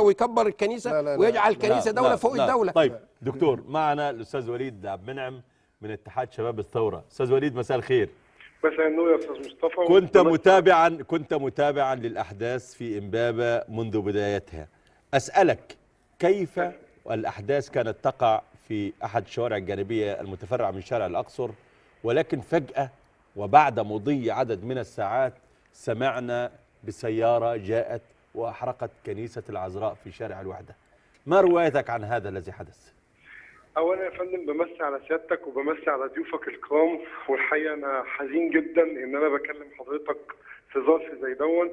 ويكبر الكنيسه لا لا لا ويجعل الكنيسه دوله فوق الدوله. طيب دكتور، معنا الاستاذ وليد عبد المنعم من اتحاد شباب الثوره. استاذ وليد مساء الخير. مساء النور يا استاذ مصطفى. كنت متابعا للاحداث في امبابه منذ بدايتها. اسالك كيف الاحداث كانت تقع في احد الشوارع الجانبيه المتفرعه من شارع الاقصر، ولكن فجاه وبعد مضي عدد من الساعات سمعنا بسياره جاءت واحرقت كنيسه العذراء في شارع الوحده. ما روايتك عن هذا الذي حدث؟ اولا يا فندم بمسي على سيادتك وبمسي على ضيوفك الكرام، والحقيقه انا حزين جدا ان انا بكلم حضرتك في ظرف زي دون.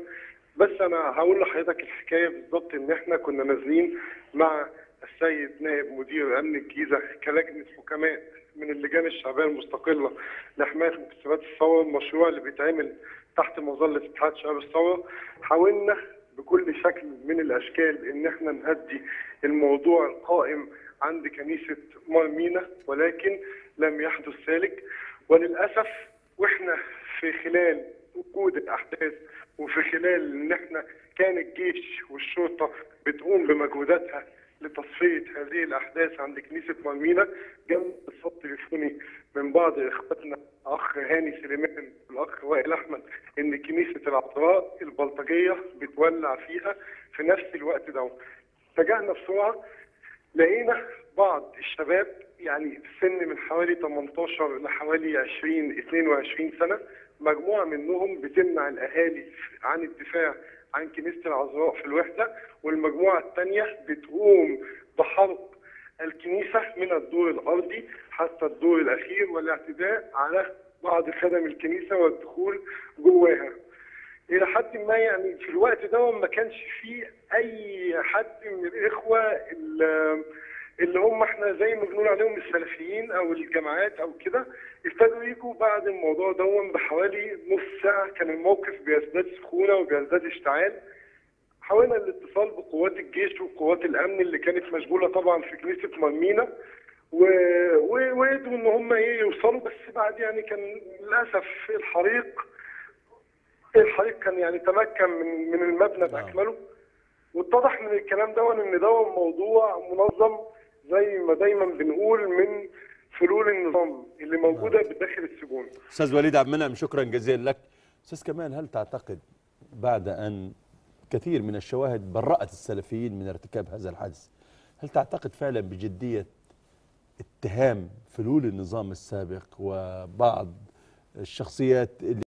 بس انا هقول لحضرتك الحكايه بالظبط. ان احنا كنا نازلين مع السيد نائب مدير امن الجيزه كلجنه حكماء من اللجان الشعبيه المستقله لحمايه مكتسبات الثوره، المشروع اللي بيتعمل تحت مظله اتحاد شباب الثوره. حاولنا بكل شكل من الاشكال ان احنا نهدي الموضوع القائم عند كنيسه مارمينا، ولكن لم يحدث ذلك. وللاسف واحنا في خلال وجود الاحداث وفي خلال ان احنا كان الجيش والشرطه بتقوم بمجهوداتها لتصفيه هذه الاحداث عند كنيسه مارمينا، جاء اتصال تليفوني من بعض اخواتنا الاخ هاني سليمان والاخ وائل احمد ان كنيسه العذراء البلطجيه بتولع فيها في نفس الوقت ده. اتجهنا بسرعه، لقينا بعض الشباب يعني في سن من حوالي 18 لحوالي 22 سنه، مجموعه منهم بتمنع الاهالي عن الدفاع عن كنيسه العذراء في الوحده، والمجموعه الثانيه بتقوم بحرق الكنيسه من الدور الارضي حتى الدور الاخير والاعتداء على بعض خدم الكنيسه والدخول جواها. الى حد ما يعني في الوقت ده ما كانش فيه اي حد من الاخوه اللي هم احنا زي ما بنقول عليهم السلفيين او الجماعات او كده، ابتدوا يجوا بعد الموضوع ده بحوالي نص ساعه. كان الموقف بيزداد سخونه وبيزداد اشتعال. حاولنا الاتصال بقوات الجيش وقوات الامن اللي كانت مشغوله طبعا في كنيسه مارمينا، وقدروا ان هم يوصلوا. بس بعد يعني كان للاسف الحريق كان يعني تمكن من المبنى باكمله. واتضح من الكلام ده ان ده موضوع منظم زي ما دايما بنقول من فلول النظام اللي موجوده بداخل السجون. استاذ وليد عبد المنعم شكرا جزيلا لك. استاذ كمال، هل تعتقد بعد ان كثير من الشواهد برأت السلفيين من ارتكاب هذا الحادث، هل تعتقد فعلا بجديه اتهام فلول النظام السابق وبعض الشخصيات اللي